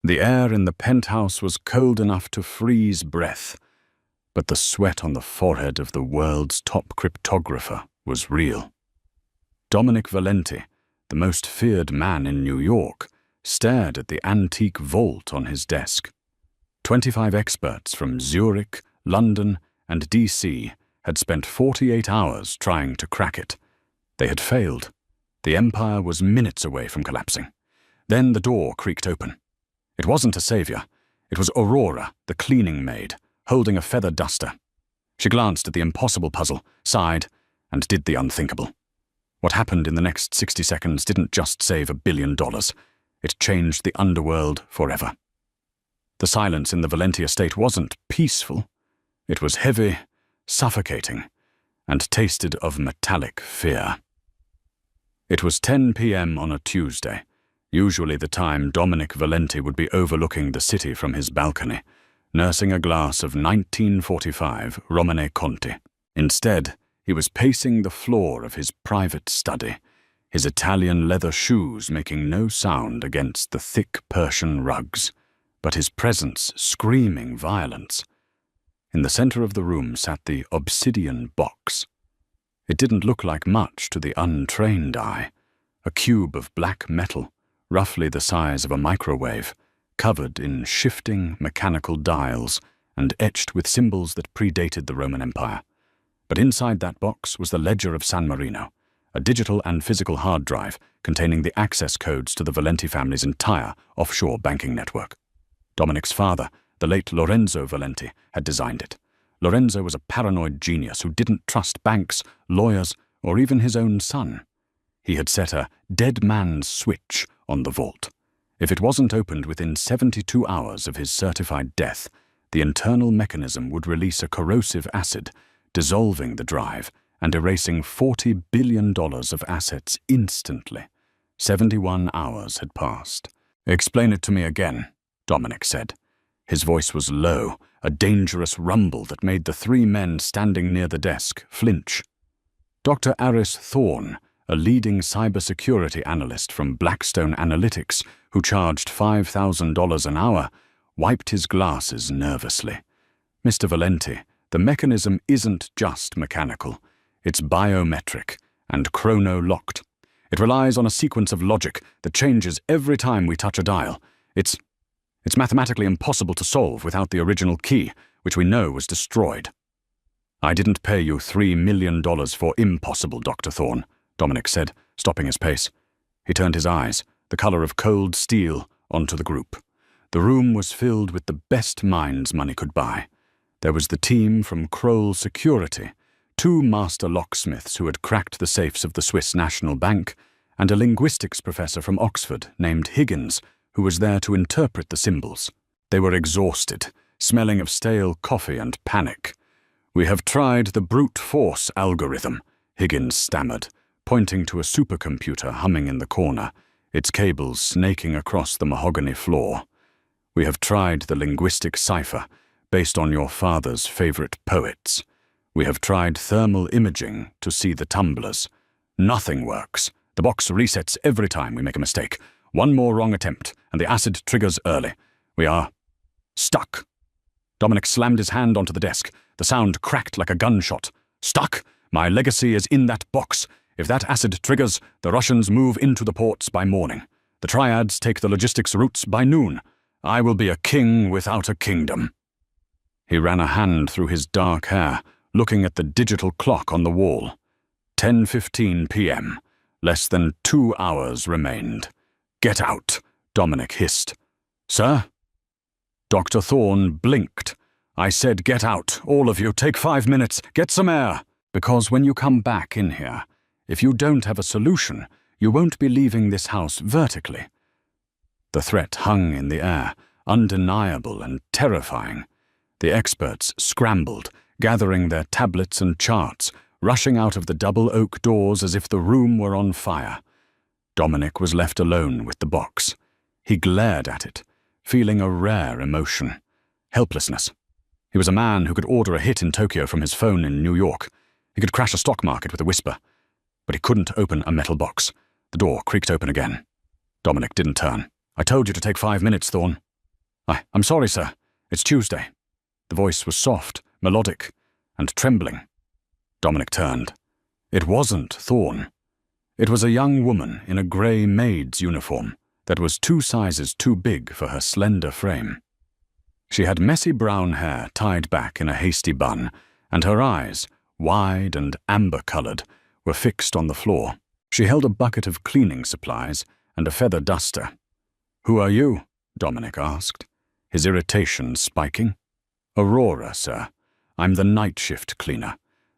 The air in the penthouse was cold enough to freeze breath, but the sweat on the forehead of the world's top cryptographer was real. Dominic Valenti, the most feared man in New York, stared at the antique vault on his desk. 25 experts from Zurich, London, and DC had spent 48 hours trying to crack it. They had failed. The empire was minutes away from collapsing. Then the door creaked open. It wasn't a savior. It was Aurora, the cleaning maid, holding a feather duster. She glanced at the impossible puzzle, sighed, and did the unthinkable. What happened in the next 60 seconds didn't just save $1 billion. It changed the underworld forever. The silence in the Valenti estate wasn't peaceful. It was heavy, suffocating, and tasted of metallic fear. It was 10 p.m. on a Tuesday, usually the time Dominic Valenti would be overlooking the city from his balcony, nursing a glass of 1945 Romane Conti. Instead, he was pacing the floor of his private study, his Italian leather shoes making no sound against the thick Persian rugs, but his presence screaming violence. In the center of the room sat the obsidian box. It didn't look like much to the untrained eye, a cube of black metal, roughly the size of a microwave, covered in shifting mechanical dials and etched with symbols that predated the Roman Empire. But inside that box was the Ledger of San Marino, a digital and physical hard drive containing the access codes to the Valenti family's entire offshore banking network. Dominic's father, the late Lorenzo Valenti, had designed it. Lorenzo was a paranoid genius who didn't trust banks, lawyers, or even his own son. He had set a dead man's switch on the vault. If it wasn't opened within 72 hours of his certified death, the internal mechanism would release a corrosive acid, dissolving the drive and erasing $40 billion of assets instantly. 71 hours had passed. "Explain it to me again," Dominic said. His voice was low, a dangerous rumble that made the three men standing near the desk flinch. Dr. Aris Thorne, a leading cybersecurity analyst from Blackstone Analytics, who charged $5,000 an hour, wiped his glasses nervously. "Mr. Valenti, the mechanism isn't just mechanical. It's biometric and chrono-locked. It relies on a sequence of logic that changes every time we touch a dial. It's mathematically impossible to solve without the original key, which we know was destroyed." "I didn't pay you $3 million for impossible, Dr. Thorne," Dominic said, stopping his pace. He turned his eyes, the color of cold steel, onto the group. The room was filled with the best minds money could buy. There was the team from Kroll Security, 2 master locksmiths who had cracked the safes of the Swiss National Bank, and a linguistics professor from Oxford named Higgins, who was there to interpret the symbols. They were exhausted, smelling of stale coffee and panic. "We have tried the brute force algorithm," Higgins stammered, pointing to a supercomputer humming in the corner, its cables snaking across the mahogany floor. "We have tried the linguistic cipher, based on your father's favorite poets. We have tried thermal imaging to see the tumblers. Nothing works. The box resets every time we make a mistake. One more wrong attempt, and the acid triggers early. We are stuck." Dominic slammed his hand onto the desk. The sound cracked like a gunshot. "Stuck? My legacy is in that box. If that acid triggers, the Russians move into the ports by morning. The triads take the logistics routes by noon. I will be a king without a kingdom." He ran a hand through his dark hair, looking at the digital clock on the wall. 10:15 p.m. Less than 2 hours remained. "Get out," Dominic hissed. "Sir?" Dr. Thorne blinked. "I said get out, all of you. Take 5 minutes. Get some air. Because when you come back in here, if you don't have a solution, you won't be leaving this house vertically." The threat hung in the air, undeniable and terrifying. The experts scrambled, gathering their tablets and charts, rushing out of the double oak doors as if the room were on fire. Dominic was left alone with the box. He glared at it, feeling a rare emotion: helplessness. He was a man who could order a hit in Tokyo from his phone in New York. He could crash a stock market with a whisper. But he couldn't open a metal box. The door creaked open again. Dominic didn't turn. "I told you to take 5 minutes, Thorne." I'm sorry, sir. It's Tuesday." The voice was soft, melodic, and trembling. Dominic turned. It wasn't Thorne. It was a young woman in a grey maid's uniform that was 2 sizes too big for her slender frame. She had messy brown hair tied back in a hasty bun, and her eyes, wide and amber-coloured, were fixed on the floor. She held a bucket of cleaning supplies and a feather duster. "Who are you?" Dominic asked, his irritation spiking. "Aurora, sir. I'm the night shift cleaner.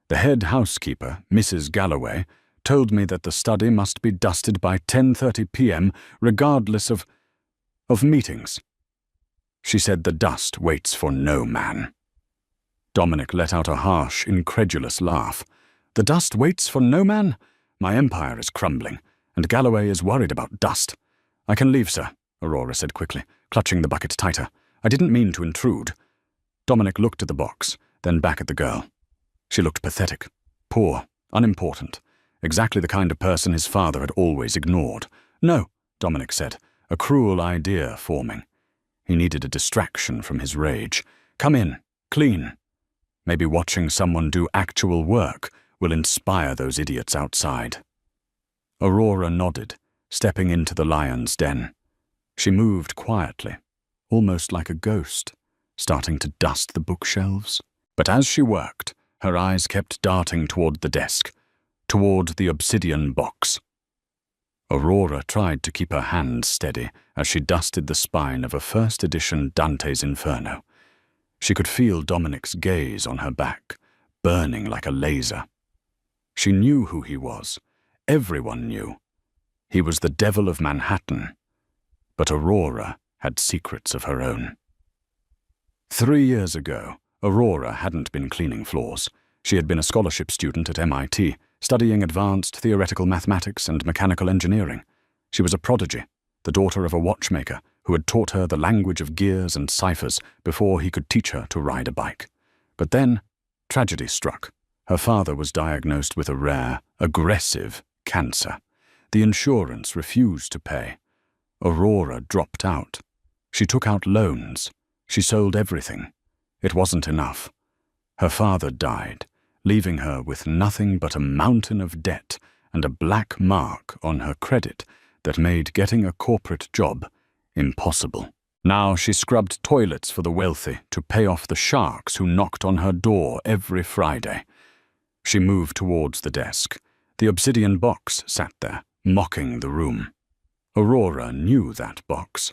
The head housekeeper, Mrs. Galloway, told me that the study must be dusted by 10:30 p.m. regardless of meetings. She said the dust waits for no man." Dominic let out a harsh, incredulous laugh. "The dust waits for no man? My empire is crumbling, and Galloway is worried about dust. I can leave, sir," Aurora said quickly, clutching the bucket tighter. "I didn't mean to intrude." Dominic looked at the box, then back at the girl. She looked pathetic, poor, unimportant, exactly the kind of person his father had always ignored. "No," Dominic said, a cruel idea forming. He needed a distraction from his rage. "Come in, clean. Maybe watching someone do actual work will inspire those idiots outside." Aurora nodded, stepping into the lion's den. She moved quietly, almost like a ghost, starting to dust the bookshelves. But as she worked, her eyes kept darting toward the desk, toward the obsidian box. Aurora tried to keep her hands steady as she dusted the spine of a first edition Dante's Inferno. She could feel Dominic's gaze on her back, burning like a laser. She knew who he was. Everyone knew. He was the devil of Manhattan. But Aurora had secrets of her own. 3 years ago, Aurora hadn't been cleaning floors. She had been a scholarship student at MIT, studying advanced theoretical mathematics and mechanical engineering. She was a prodigy, the daughter of a watchmaker who had taught her the language of gears and ciphers before he could teach her to ride a bike. But then, tragedy struck. Her father was diagnosed with a rare, aggressive cancer. The insurance refused to pay. Aurora dropped out. She took out loans. She sold everything. It wasn't enough. Her father died, leaving her with nothing but a mountain of debt and a black mark on her credit that made getting a corporate job impossible. Now she scrubbed toilets for the wealthy to pay off the sharks who knocked on her door every Friday. She moved towards the desk. The obsidian box sat there, mocking the room. Aurora knew that box.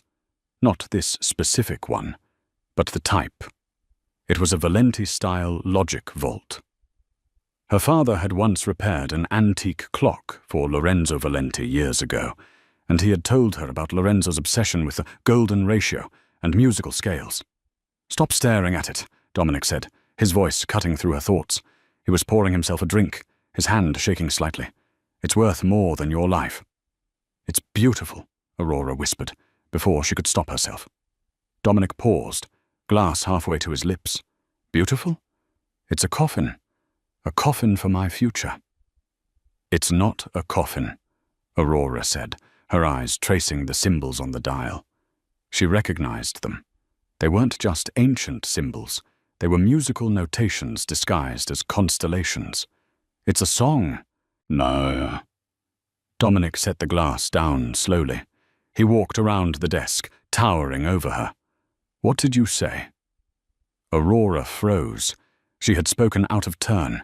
Not this specific one, but the type. It was a Valenti-style logic vault. Her father had once repaired an antique clock for Lorenzo Valenti years ago, and he had told her about Lorenzo's obsession with the golden ratio and musical scales. "Stop staring at it," Dominic said, his voice cutting through her thoughts. He was pouring himself a drink, his hand shaking slightly. "It's worth more than your life." "It's beautiful," Aurora whispered, before she could stop herself. Dominic paused, glass halfway to his lips. "Beautiful? It's a coffin for my future." "It's not a coffin," Aurora said, her eyes tracing the symbols on the dial. She recognized them. They weren't just ancient symbols. They were musical notations disguised as constellations. "It's a song." "No." Dominic set the glass down slowly. He walked around the desk, towering over her. "What did you say?" Aurora froze. She had spoken out of turn.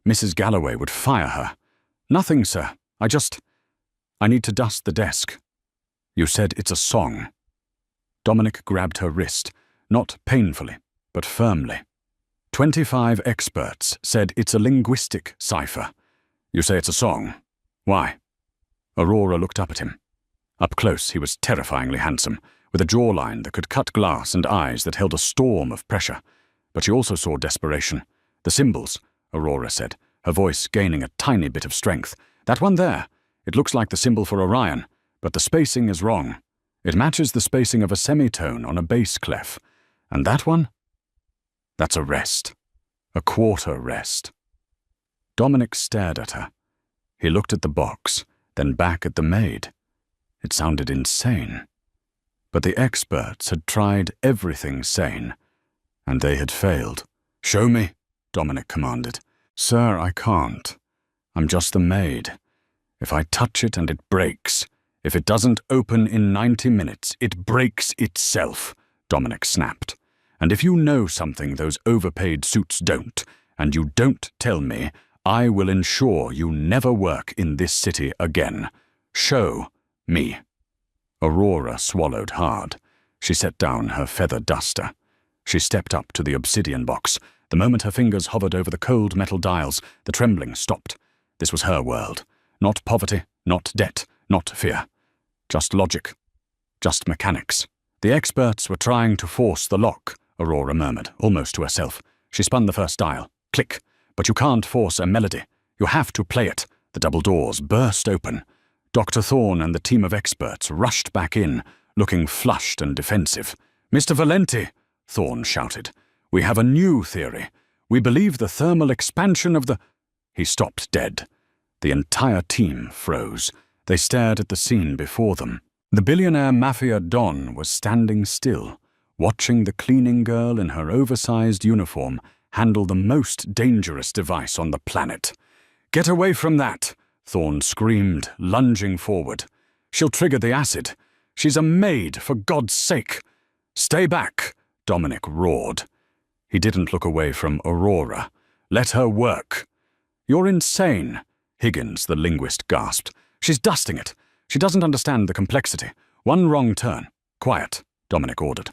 Mrs. Galloway would fire her. "Nothing, sir. I need to dust the desk." "You said it's a song." Dominic grabbed her wrist, not painfully, but firmly. 25 experts said it's a linguistic cipher. You say it's a song. Why? Aurora looked up at him. Up close, he was terrifyingly handsome, with a jawline that could cut glass and eyes that held a storm of pressure. But she also saw desperation. "The symbols," Aurora said, her voice gaining a tiny bit of strength. "That one there. It looks like the symbol for Orion, but the spacing is wrong. It matches the spacing of a semitone on a bass clef. And that one? That's a rest. A quarter rest." Dominic stared at her. He looked at the box, then back at the maid. It sounded insane. But the experts had tried everything sane, and they had failed. "Show me," Dominic commanded. "Sir, I can't. I'm just the maid. If I touch it and it breaks, if it doesn't open in 90 minutes, it breaks itself," Dominic snapped. "And if you know something those overpaid suits don't, and you don't tell me, I will ensure you never work in this city again. Show me." Aurora swallowed hard. She set down her feather duster. She stepped up to the obsidian box. The moment her fingers hovered over the cold metal dials, the trembling stopped. This was her world. Not poverty, not debt, not fear. Just logic. Just mechanics. "The experts were trying to force the lock," Aurora murmured, almost to herself. She spun the first dial. Click. "But you can't force a melody. You have to play it." The double doors burst open. Dr. Thorne and the team of experts rushed back in, looking flushed and defensive. "Mr. Valenti," Thorne shouted, "we have a new theory. We believe the thermal expansion of the—" He stopped dead. The entire team froze. They stared at the scene before them. The billionaire Mafia Don was standing still, watching the cleaning girl in her oversized uniform handle the most dangerous device on the planet. "Get away from that!" Thorne screamed, lunging forward. "She'll trigger the acid. She's a maid, for God's sake!" "Stay back!" Dominic roared. He didn't look away from Aurora. "Let her work." "You're insane," Higgins, the linguist, gasped. "She's dusting it. She doesn't understand the complexity. One wrong turn." "Quiet," Dominic ordered.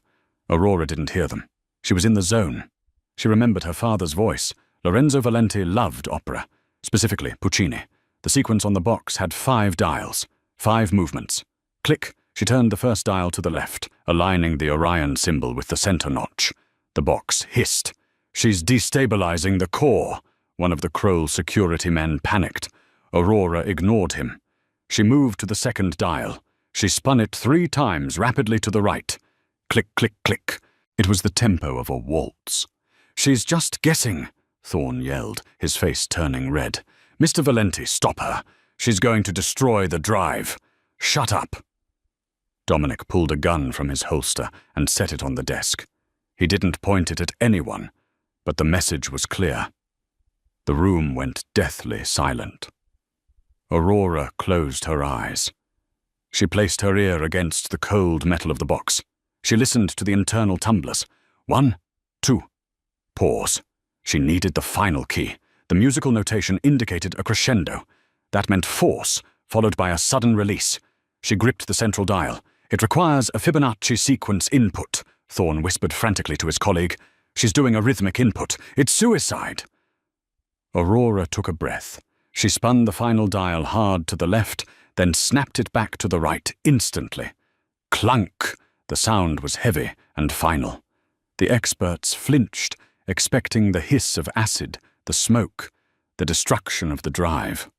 Aurora didn't hear them. She was in the zone. She remembered her father's voice. Lorenzo Valenti loved opera, specifically Puccini. The sequence on the box had 5 dials, 5 movements. Click. She turned the first dial to the left, aligning the Orion symbol with the center notch. The box hissed. "She's destabilizing the core." One of the Kroll security men panicked. Aurora ignored him. She moved to the second dial. She spun it 3 times rapidly to the right. Click, click, click. It was the tempo of a waltz. "She's just guessing," Thorne yelled, his face turning red. "Mr. Valenti, stop her. She's going to destroy the drive. Shut up." Dominic pulled a gun from his holster and set it on the desk. He didn't point it at anyone, but the message was clear. The room went deathly silent. Aurora closed her eyes. She placed her ear against the cold metal of the box. She listened to the internal tumblers. 1, 2. Pause. She needed the final key. The musical notation indicated a crescendo. That meant force, followed by a sudden release. She gripped the central dial. "It requires a Fibonacci sequence input," Thorne whispered frantically to his colleague. "She's doing a rhythmic input. It's suicide." Aurora took a breath. She spun the final dial hard to the left, then snapped it back to the right instantly. Clunk! The sound was heavy and final. The experts flinched, expecting the hiss of acid, the smoke, the destruction of the drive.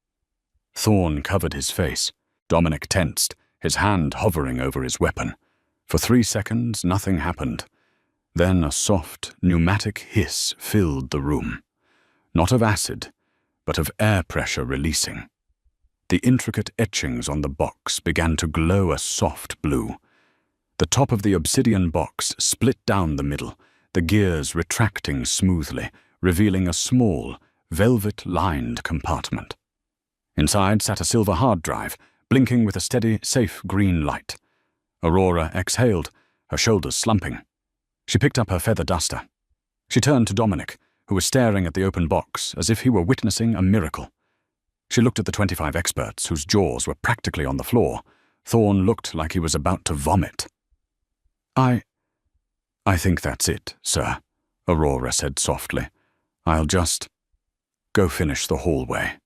Thorne covered his face. Dominic tensed, his hand hovering over his weapon. For 3 seconds, nothing happened. Then a soft, pneumatic hiss filled the room. Not of acid, but of air pressure releasing. The intricate etchings on the box began to glow a soft blue. The top of the obsidian box split down the middle, the gears retracting smoothly, revealing a small, velvet-lined compartment. Inside sat a silver hard drive, blinking with a steady, safe green light. Aurora exhaled, her shoulders slumping. She picked up her feather duster. She turned to Dominic, who was staring at the open box as if he were witnessing a miracle. She looked at the 25 experts, whose jaws were practically on the floor. Thorne looked like he was about to vomit. I think that's it, sir," Aurora said softly. "I'll just go finish the hallway."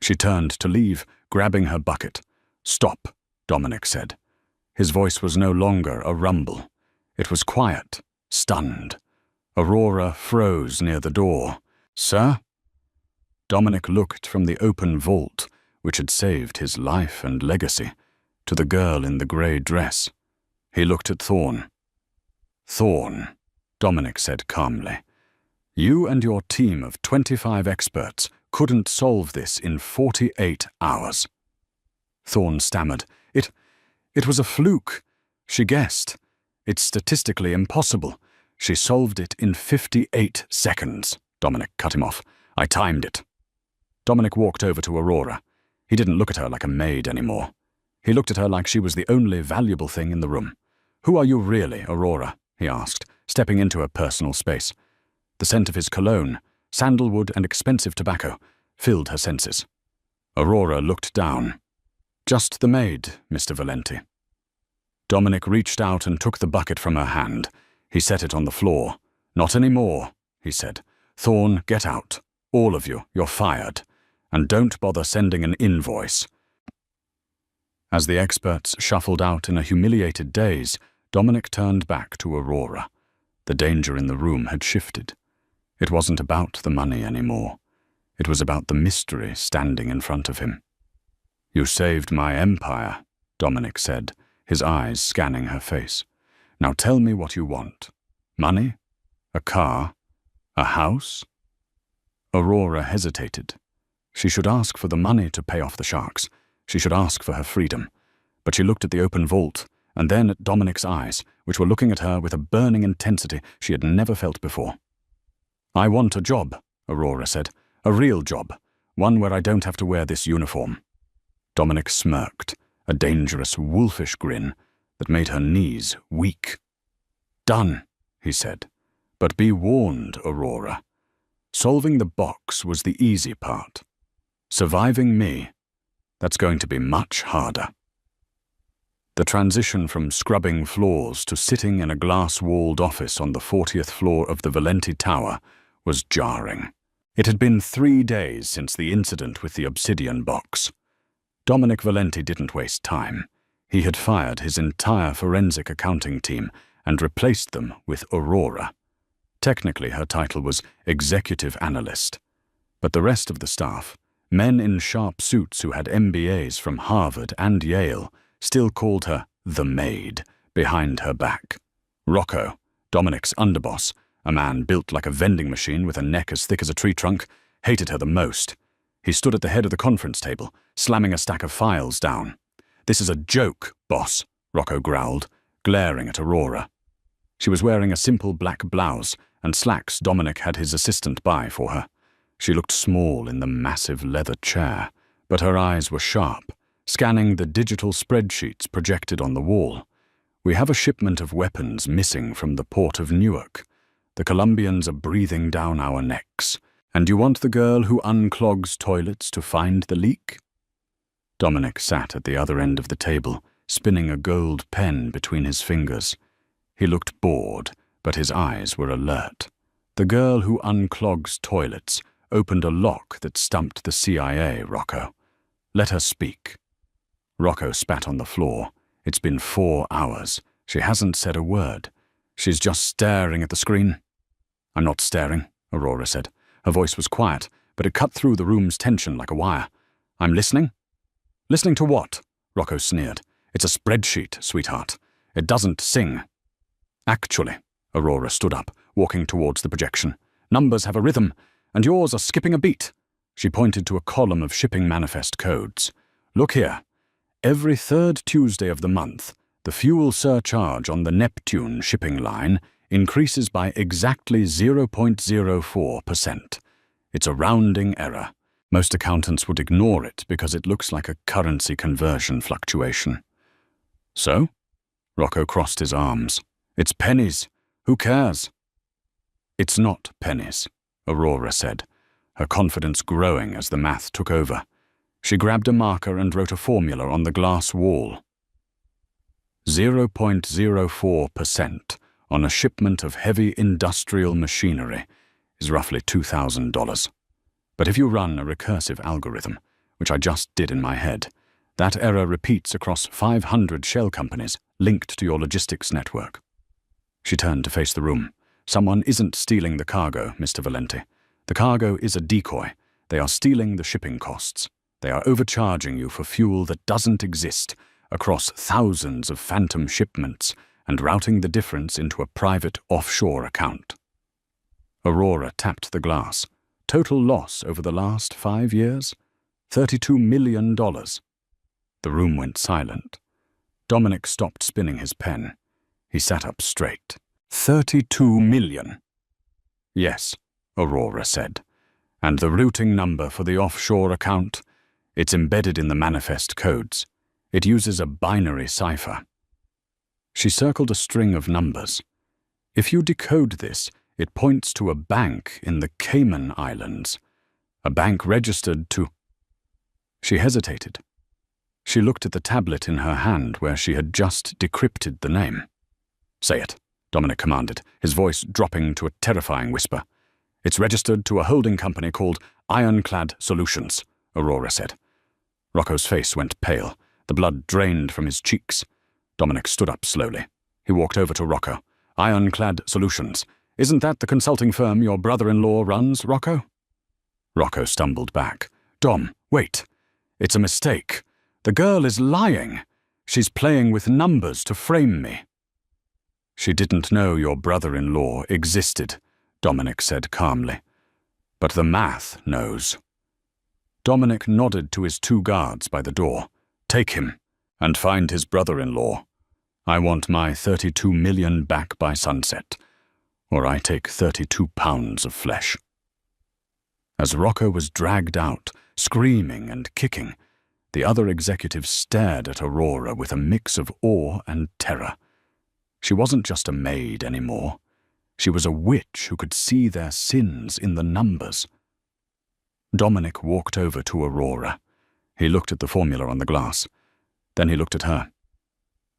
She turned to leave, grabbing her bucket. "Stop," Dominic said. His voice was no longer a rumble. It was quiet, stunned. Aurora froze near the door. "Sir?" Dominic looked from the open vault, which had saved his life and legacy, to the girl in the grey dress. He looked at Thorne. "Thorne," Dominic said calmly, "you and your team of 25 experts couldn't solve this in 48 hours. Thorne stammered. It was a fluke. She guessed. It's statistically impossible. She solved it in 58 seconds. Dominic cut him off. I timed it. Dominic walked over to Aurora. He didn't look at her like a maid anymore. He looked at her like she was the only valuable thing in the room. Who are you really, Aurora? He asked, stepping into her personal space. The scent of his cologne, sandalwood and expensive tobacco, filled her senses. Aurora looked down. Just the maid, Mr. Valenti. Dominic reached out and took the bucket from her hand. He set it on the floor. Not anymore, he said. Thorne, get out. All of you, you're fired. And don't bother sending an invoice. As the experts shuffled out in a humiliated daze, Dominic turned back to Aurora. The danger in the room had shifted. It wasn't about the money anymore. It was about the mystery standing in front of him. You saved my empire, Dominic said, his eyes scanning her face. Now tell me what you want. Money? A car? A house? Aurora hesitated. She should ask for the money to pay off the sharks. She should ask for her freedom. But she looked at the open vault, and then at Dominic's eyes, which were looking at her with a burning intensity she had never felt before. I want a job, Aurora said. A real job. One where I don't have to wear this uniform. Dominic smirked, a dangerous, wolfish grin that made her knees weak. Done, he said. But be warned, Aurora. Solving the box was the easy part. Surviving me, that's going to be much harder. The transition from scrubbing floors to sitting in a glass-walled office on the 40th floor of the Valenti Tower was jarring. It had been 3 days since the incident with the obsidian box. Dominic Valenti didn't waste time. He had fired his entire forensic accounting team and replaced them with Aurora. Technically, her title was Executive Analyst. But the rest of the staff, men in sharp suits who had MBAs from Harvard and Yale, still called her the Maid behind her back. Rocco, Dominic's underboss, a man built like a vending machine with a neck as thick as a tree trunk, hated her the most. He stood at the head of the conference table, slamming a stack of files down. This is a joke, boss, Rocco growled, glaring at Aurora. She was wearing a simple black blouse and slacks Dominic had his assistant buy for her. She looked small in the massive leather chair, but her eyes were sharp, scanning the digital spreadsheets projected on the wall. We have a shipment of weapons missing from the port of Newark. The Colombians are breathing down our necks. And you want the girl who unclogs toilets to find the leak? Dominic sat at the other end of the table, spinning a gold pen between his fingers. He looked bored, but his eyes were alert. The girl who unclogs toilets opened a lock that stumped the CIA, Rocco. Let her speak. Rocco spat on the floor. It's been 4 hours. She hasn't said a word. She's just staring at the screen. I'm not staring, Aurora said. Her voice was quiet, but it cut through the room's tension like a wire. I'm listening? Listening to what? Rocco sneered. It's a spreadsheet, sweetheart. It doesn't sing. Actually, Aurora stood up, walking towards the projection. Numbers have a rhythm, and yours are skipping a beat. She pointed to a column of shipping manifest codes. Look here. Every 3rd Tuesday of the month, the fuel surcharge on the Neptune shipping line increases by exactly 0.04%. It's a rounding error. Most accountants would ignore it because it looks like a currency conversion fluctuation. So? Rocco crossed his arms. It's pennies. Who cares? It's not pennies, Aurora said, her confidence growing as the math took over. She grabbed a marker and wrote a formula on the glass wall. 0.04% on a shipment of heavy industrial machinery is roughly $2,000. But if you run a recursive algorithm, which I just did in my head, that error repeats across 500 shell companies linked to your logistics network. She turned to face the room. Someone isn't stealing the cargo, Mr. Valenti. The cargo is a decoy. They are stealing the shipping costs. They are overcharging you for fuel that doesn't exist across thousands of phantom shipments and routing the difference into a private offshore account. Aurora tapped the glass. Total loss over the last 5 years? $32 million. The room went silent. Dominic stopped spinning his pen. He sat up straight. 32 million. Yes, Aurora said. And the routing number for the offshore account? It's embedded in the manifest codes. It uses a binary cipher. She circled a string of numbers. If you decode this, it points to a bank in the Cayman Islands. A bank registered to... She hesitated. She looked at the tablet in her hand where she had just decrypted the name. Say it, Dominic commanded, his voice dropping to a terrifying whisper. It's registered to a holding company called Ironclad Solutions, Aurora said. Rocco's face went pale. The blood drained from his cheeks. Dominic stood up slowly. He walked over to Rocco. Ironclad Solutions. Isn't that the consulting firm your brother-in-law runs, Rocco? Rocco stumbled back. Dom, wait. It's a mistake. The girl is lying. She's playing with numbers to frame me. She didn't know your brother-in-law existed, Dominic said calmly. But the math knows. Dominic nodded to his 2 guards by the door. Take him, and find his brother-in-law. I want my 32 million back by sunset, or I take 32 pounds of flesh. As Rocco was dragged out, screaming and kicking, the other executives stared at Aurora with a mix of awe and terror. She wasn't just a maid anymore. She was a witch who could see their sins in the numbers. Dominic walked over to Aurora. He looked at the formula on the glass. Then he looked at her.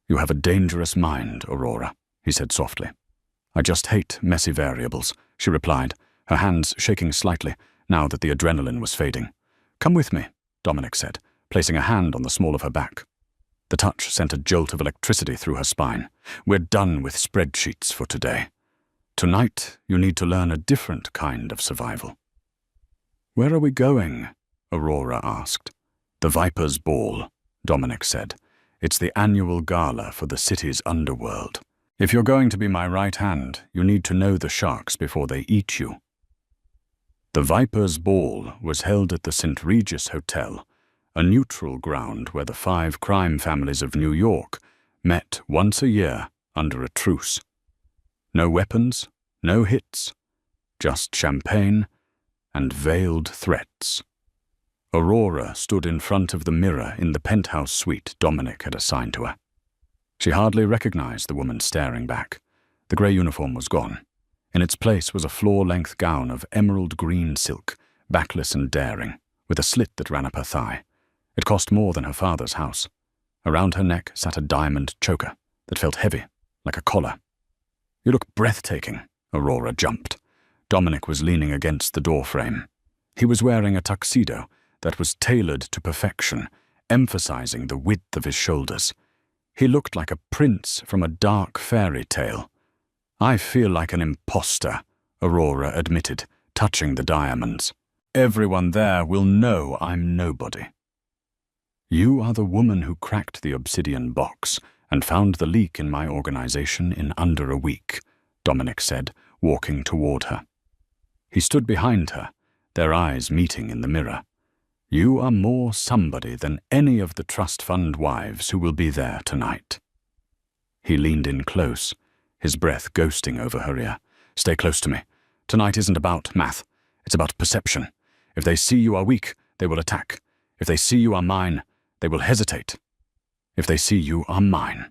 You have a dangerous mind, Aurora, he said softly. I just hate messy variables, she replied, her hands shaking slightly now that the adrenaline was fading. Come with me, Dominic said, placing a hand on the small of her back. The touch sent a jolt of electricity through her spine. We're done with spreadsheets for today. Tonight, you need to learn a different kind of survival. Where are we going? Aurora asked. The Viper's Ball, Dominic said. It's the annual gala for the city's underworld. If you're going to be my right hand, you need to know the sharks before they eat you. The Viper's Ball was held at the St. Regis Hotel, a neutral ground where the 5 crime families of New York met once a year under a truce. No weapons, no hits, just champagne and veiled threats. Aurora stood in front of the mirror in the penthouse suite Dominic had assigned to her. She hardly recognized the woman staring back. The grey uniform was gone. In its place was a floor-length gown of emerald green silk, backless and daring, with a slit that ran up her thigh. It cost more than her father's house. Around her neck sat a diamond choker that felt heavy, like a collar. You look breathtaking, Aurora jumped. Dominic was leaning against the doorframe. He was wearing a tuxedo that was tailored to perfection, emphasizing the width of his shoulders. He looked like a prince from a dark fairy tale. I feel like an imposter, Aurora admitted, touching the diamonds. Everyone there will know I'm nobody. You are the woman who cracked the obsidian box and found the leak in my organization in under a week, Dominic said, walking toward her. He stood behind her, their eyes meeting in the mirror. You are more somebody than any of the trust fund wives who will be there tonight. He leaned in close, his breath ghosting over her ear. Stay close to me. Tonight isn't about math. It's about perception. If they see you are weak, they will attack. If they see you are mine, they will hesitate. If they see you are mine.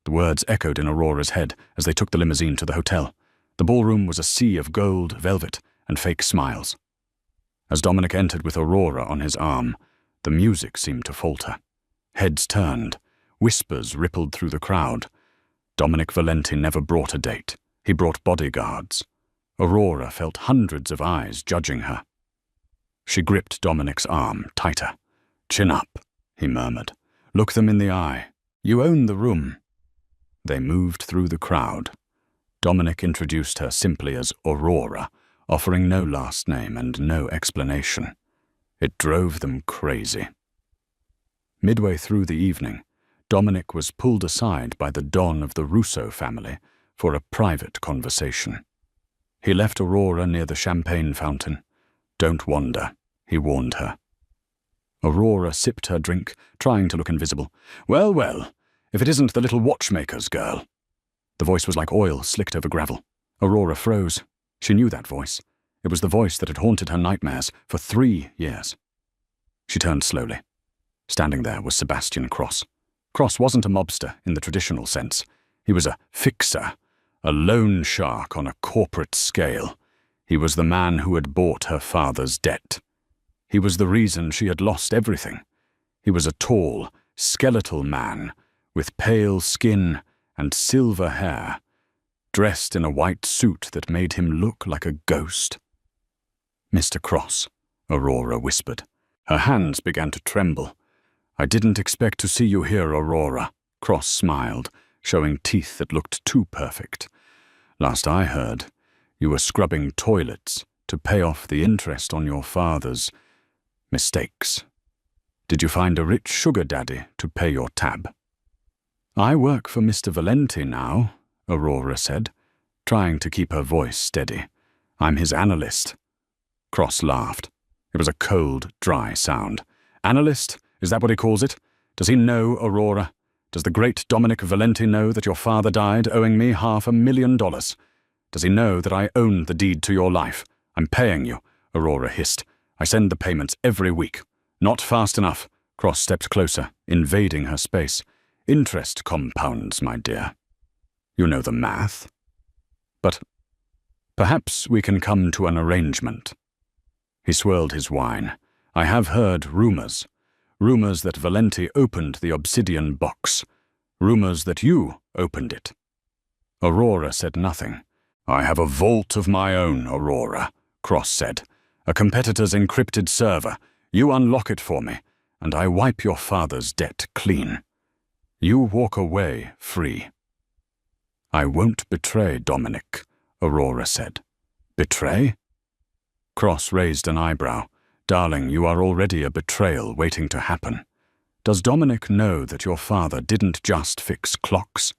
The words echoed in Aurora's head as they took the limousine to the hotel. The ballroom was a sea of gold, velvet, and fake smiles. As Dominic entered with Aurora on his arm, the music seemed to falter. Heads turned. Whispers rippled through the crowd. Dominic Valenti never brought a date. He brought bodyguards. Aurora felt hundreds of eyes judging her. She gripped Dominic's arm tighter. Chin up, he murmured. Look them in the eye. You own the room. They moved through the crowd. Dominic introduced her simply as Aurora, offering no last name and no explanation. It drove them crazy. Midway through the evening, Dominic was pulled aside by the Don of the Russo family for a private conversation. He left Aurora near the champagne fountain. Don't wander, he warned her. Aurora sipped her drink, trying to look invisible. Well, well, If it isn't the little watchmaker's girl." The voice was like oil slicked over gravel. Aurora froze. She knew that voice. It was the voice that had haunted her nightmares for 3 years. She turned slowly. Standing there was Sebastian Cross. Cross wasn't a mobster in the traditional sense. He was a fixer, a loan shark on a corporate scale. He was the man who had bought her father's debt. He was the reason she had lost everything. He was a tall, skeletal man with pale skin and silver hair, dressed in a white suit that made him look like a ghost. "Mr. Cross," Aurora whispered. Her hands began to tremble. "I didn't expect to see you here, Aurora," Cross smiled, showing teeth that looked too perfect. "Last I heard, you were scrubbing toilets to pay off the interest on your father's mistakes. Did you find a rich sugar daddy to pay your tab?" "I work for Mr. Valenti now," Aurora said, trying to keep her voice steady. "I'm his analyst." Cross laughed. It was a cold, dry sound. "Analyst? Is that what he calls it? Does he know, Aurora? Does the great Dominic Valenti know that your father died owing me $500,000? Does he know that I own the deed to your life? I'm paying you," Aurora hissed. "I send the payments every week." "Not fast enough." Cross stepped closer, invading her space. "Interest compounds, my dear. You know the math. But perhaps we can come to an arrangement." He swirled his wine. "I have heard rumors. Rumors that Valenti opened the obsidian box. Rumors that you opened it." Aurora said nothing. "I have a vault of my own, Aurora," Cross said. "A competitor's encrypted server. You unlock it for me, and I wipe your father's debt clean. You walk away free." "I won't betray Dominic," Aurora said. "Betray?" Cross raised an eyebrow. "Darling, you are already a betrayal waiting to happen. Does Dominic know that your father didn't just fix clocks?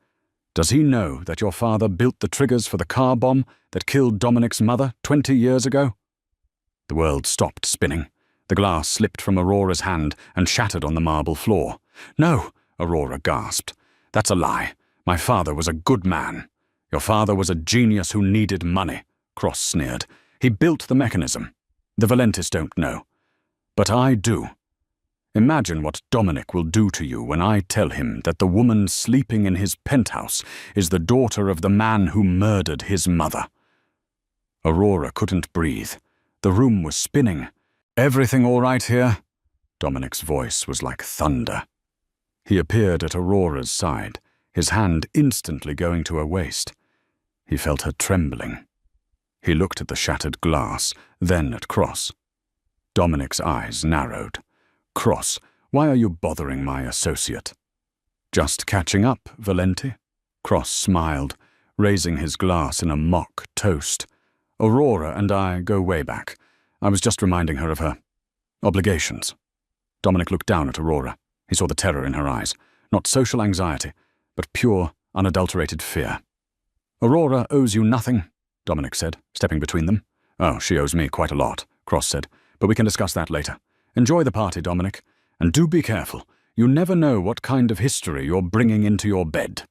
Does he know that your father built the triggers for the car bomb that killed Dominic's mother 20 years ago?" The world stopped spinning. The glass slipped from Aurora's hand and shattered on the marble floor. "No," Aurora gasped. "That's a lie. My father was a good man." "Your father was a genius who needed money," Cross sneered. "He built the mechanism. The Valentis don't know. But I do. Imagine what Dominic will do to you when I tell him that the woman sleeping in his penthouse is the daughter of the man who murdered his mother." Aurora couldn't breathe. The room was spinning. "Everything all right here?" Dominic's voice was like thunder. He appeared at Aurora's side, his hand instantly going to her waist. He felt her trembling. He looked at the shattered glass, then at Cross. Dominic's eyes narrowed. "Cross, why are you bothering my associate?" "Just catching up, Valenti?" Cross smiled, raising his glass in a mock toast. "Aurora and I go way back. I was just reminding her of her obligations." Dominic looked down at Aurora. He saw the terror in her eyes. Not social anxiety, but pure, unadulterated fear. "Aurora owes you nothing," Dominic said, stepping between them. "Oh, she owes me quite a lot," Cross said, "but we can discuss that later. Enjoy the party, Dominic, and do be careful. You never know what kind of history you're bringing into your bed."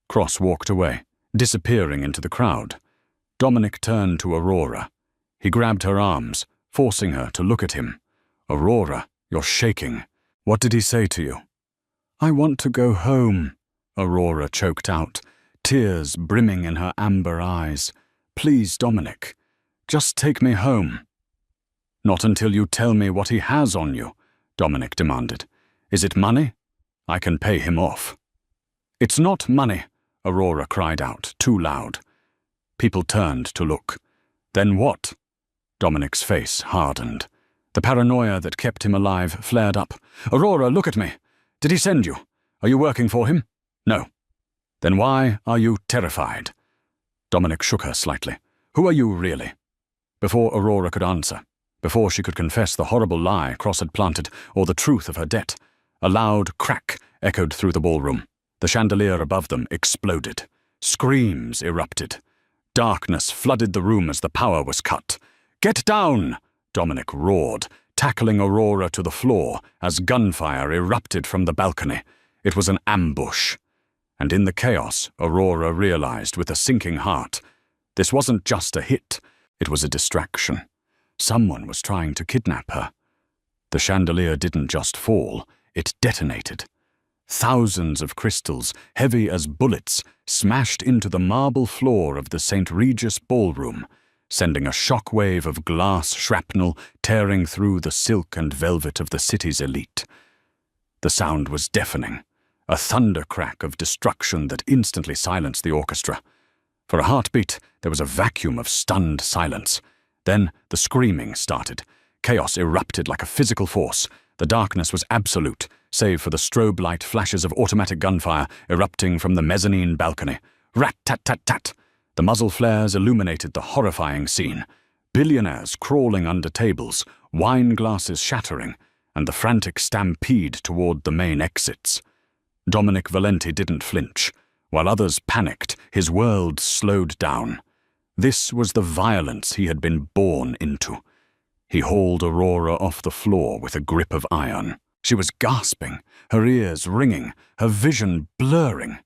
Cross walked away, disappearing into the crowd. Dominic turned to Aurora. He grabbed her arms, forcing her to look at him. "Aurora, you're shaking. What did he say to you?" "I want to go home," Aurora choked out, tears brimming in her amber eyes. "Please, Dominic, just take me home." "Not until you tell me what he has on you," Dominic demanded. "Is it money? I can pay him off." "It's not money," Aurora cried out, too loud. People turned to look. "Then what?" Dominic's face hardened. The paranoia that kept him alive flared up. "Aurora, look at me. Did he send you? Are you working for him?" "No." "Then why are you terrified?" Dominic shook her slightly. "Who are you really?" Before Aurora could answer, before she could confess the horrible lie Cross had planted or the truth of her debt, a loud crack echoed through the ballroom. The chandelier above them exploded. Screams erupted. Darkness flooded the room as the power was cut. "Get down!" Dominic roared, tackling Aurora to the floor as gunfire erupted from the balcony. It was an ambush. And in the chaos, Aurora realized with a sinking heart, this wasn't just a hit, it was a distraction. Someone was trying to kidnap her. The chandelier didn't just fall, it detonated. Thousands of crystals, heavy as bullets, smashed into the marble floor of the St. Regis ballroom, sending a shockwave of glass shrapnel tearing through the silk and velvet of the city's elite. The sound was deafening, a thunder crack of destruction that instantly silenced the orchestra. For a heartbeat, there was a vacuum of stunned silence. Then the screaming started. Chaos erupted like a physical force. The darkness was absolute, save for the strobe light flashes of automatic gunfire erupting from the mezzanine balcony. Rat-tat-tat-tat! The muzzle flares illuminated the horrifying scene. Billionaires crawling under tables, wine glasses shattering, and the frantic stampede toward the main exits. Dominic Valenti didn't flinch. While others panicked, his world slowed down. This was the violence he had been born into. He hauled Aurora off the floor with a grip of iron. She was gasping, her ears ringing, her vision blurring.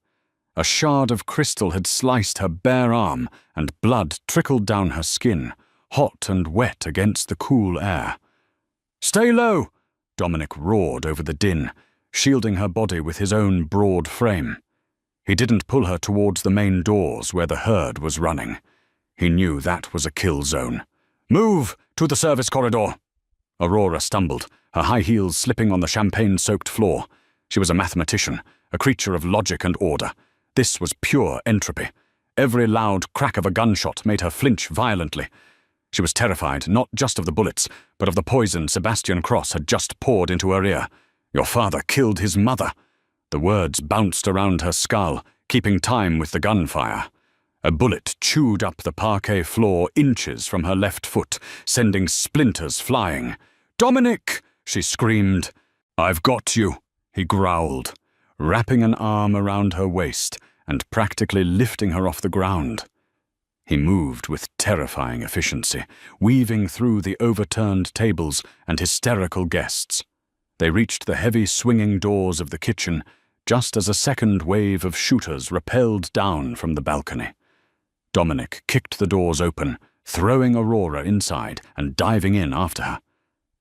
A shard of crystal had sliced her bare arm, and blood trickled down her skin, hot and wet against the cool air. "Stay low!" Dominic roared over the din, shielding her body with his own broad frame. He didn't pull her towards the main doors where the herd was running. He knew that was a kill zone. "Move to the service corridor!" Aurora stumbled, her high heels slipping on the champagne-soaked floor. She was a mathematician, a creature of logic and order. This was pure entropy. Every loud crack of a gunshot made her flinch violently. She was terrified not just of the bullets, but of the poison Sebastian Cross had just poured into her ear. "Your father killed his mother." The words bounced around her skull, keeping time with the gunfire. A bullet chewed up the parquet floor inches from her left foot, sending splinters flying. "Dominic!" she screamed. "I've got you," he growled, wrapping an arm around her waist and practically lifting her off the ground. He moved with terrifying efficiency, weaving through the overturned tables and hysterical guests. They reached the heavy swinging doors of the kitchen just as a second wave of shooters rappelled down from the balcony. Dominic kicked the doors open, throwing Aurora inside and diving in after her.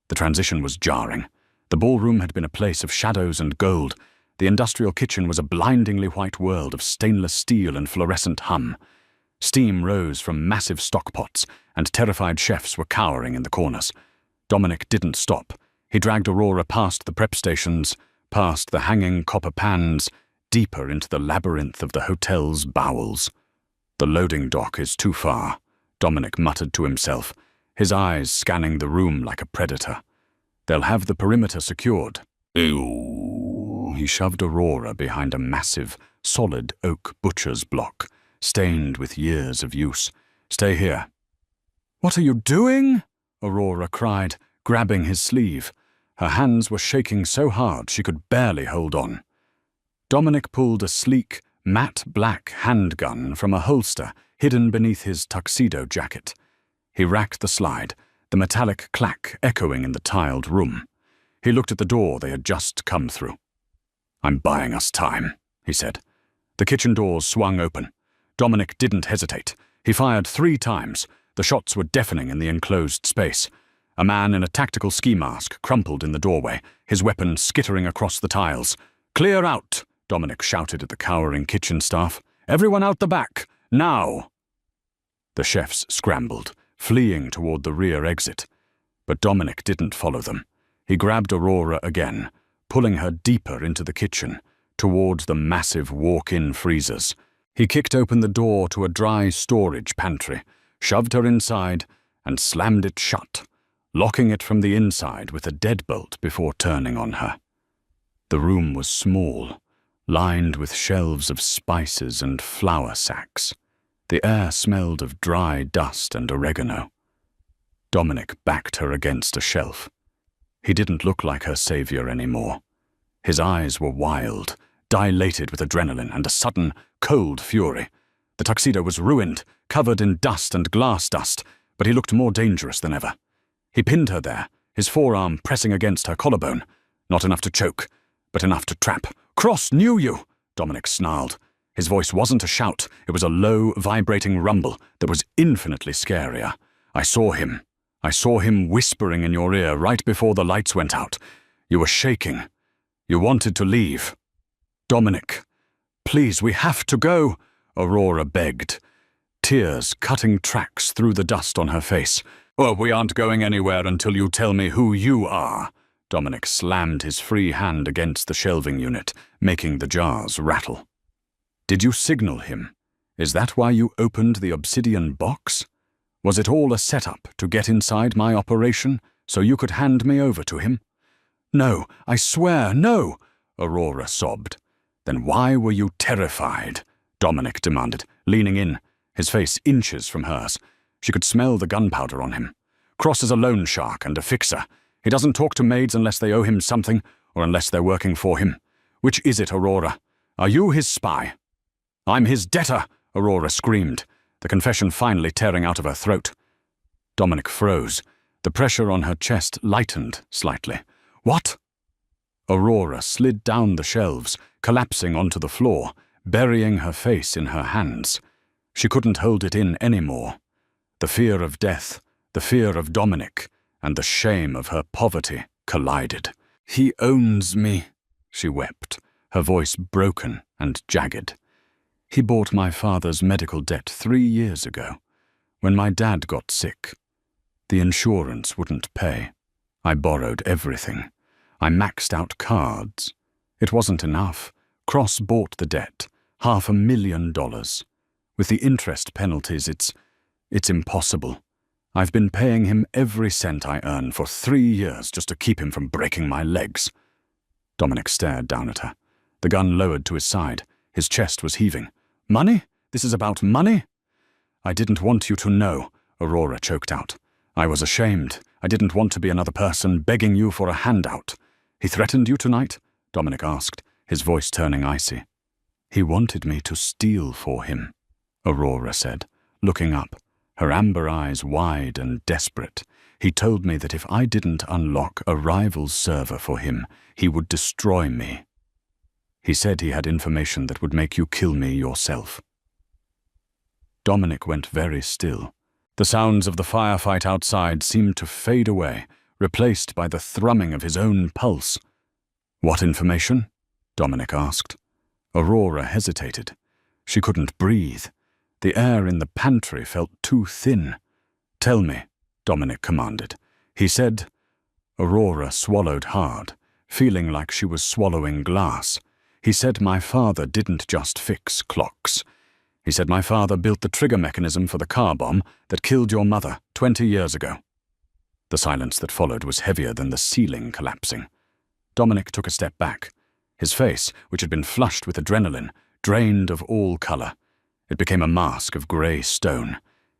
The transition was jarring. The ballroom had been a place of shadows and gold. The industrial kitchen was a blindingly white world of stainless steel and fluorescent hum. Steam rose from massive stockpots, and terrified chefs were cowering in the corners. Dominic didn't stop. He dragged Aurora past the prep stations, past the hanging copper pans, deeper into the labyrinth of the hotel's bowels. "The loading dock is too far," Dominic muttered to himself, his eyes scanning the room like a predator. "They'll have the perimeter secured." Ew. He shoved Aurora behind a massive, solid oak butcher's block, stained with years of use. "Stay here." "What are you doing?" Aurora cried, grabbing his sleeve. Her hands were shaking so hard she could barely hold on. Dominic pulled a sleek, matte black handgun from a holster hidden beneath his tuxedo jacket. He racked the slide, the metallic clack echoing in the tiled room. He looked at the door they had just come through. "I'm buying us time," he said. The kitchen doors swung open. Dominic didn't hesitate. He fired 3 times. The shots were deafening in the enclosed space. A man in a tactical ski mask crumpled in the doorway, his weapon skittering across the tiles. "Clear out!" Dominic shouted at the cowering kitchen staff. "Everyone out the back! Now!" The chefs scrambled, fleeing toward the rear exit. But Dominic didn't follow them. He grabbed Aurora again, pulling her deeper into the kitchen, toward the massive walk-in freezers. He kicked open the door to a dry storage pantry, shoved her inside, and slammed it shut, locking it from the inside with a deadbolt before turning on her. The room was small, lined with shelves of spices and flour sacks. The air smelled of dry dust and oregano. Dominic backed her against a shelf. He didn't look like her savior anymore. His eyes were wild, dilated with adrenaline and a sudden, cold fury. The tuxedo was ruined, covered in dust and glass dust, but he looked more dangerous than ever. He pinned her there, his forearm pressing against her collarbone. Not enough to choke, but enough to trap, Cross knew you, Dominic snarled. His voice wasn't a shout, it was a low, vibrating rumble that was infinitely scarier. I saw him. I saw him whispering in your ear right before the lights went out. You were shaking. You wanted to leave. Dominic, please, we have to go, Aurora begged, tears cutting tracks through the dust on her face. Well, we aren't going anywhere until you tell me who you are. Dominic slammed his free hand against the shelving unit, making the jars rattle. Did you signal him? Is that why you opened the obsidian box? Was it all a setup to get inside my operation so you could hand me over to him? No, I swear, no, Aurora sobbed. Then why were you terrified? Dominic demanded, leaning in, his face inches from hers. She could smell the gunpowder on him. Cross is a loan shark and a fixer. He doesn't talk to maids unless they owe him something or unless they're working for him. Which is it, Aurora? Are you his spy? I'm his debtor, Aurora screamed, the confession finally tearing out of her throat. Dominic froze. The pressure on her chest lightened slightly. What? Aurora slid down the shelves, collapsing onto the floor, burying her face in her hands. She couldn't hold it in anymore. The fear of death, the fear of Dominic, and the shame of her poverty collided. He owns me, she wept, her voice broken and jagged. He bought my father's medical debt 3 years ago, when my dad got sick. The insurance wouldn't pay. I borrowed everything. I maxed out cards. It wasn't enough. Cross bought the debt, $500,000. With the interest penalties, it's impossible. I've been paying him every cent I earn for 3 years just to keep him from breaking my legs. Dominic stared down at her. The gun lowered to his side. His chest was heaving. Money? This is about money? I didn't want you to know, Aurora choked out. I was ashamed. I didn't want to be another person begging you for a handout. He threatened you tonight? Dominic asked, his voice turning icy. He wanted me to steal for him, Aurora said, looking up, her amber eyes wide and desperate. He told me that if I didn't unlock a rival's server for him, he would destroy me. He said he had information that would make you kill me yourself. Dominic went very still. The sounds of the firefight outside seemed to fade away, replaced by the thrumming of his own pulse. What information? Dominic asked. Aurora hesitated. She couldn't breathe. The air in the pantry felt too thin. Tell me, Dominic commanded. He said. Aurora swallowed hard, feeling like she was swallowing glass. He said my father didn't just fix clocks. He said my father built the trigger mechanism for the car bomb that killed your mother 20 years ago. The silence that followed was heavier than the ceiling collapsing. Dominic took a step back. His face, which had been flushed with adrenaline, drained of all color. It became a mask of grey stone.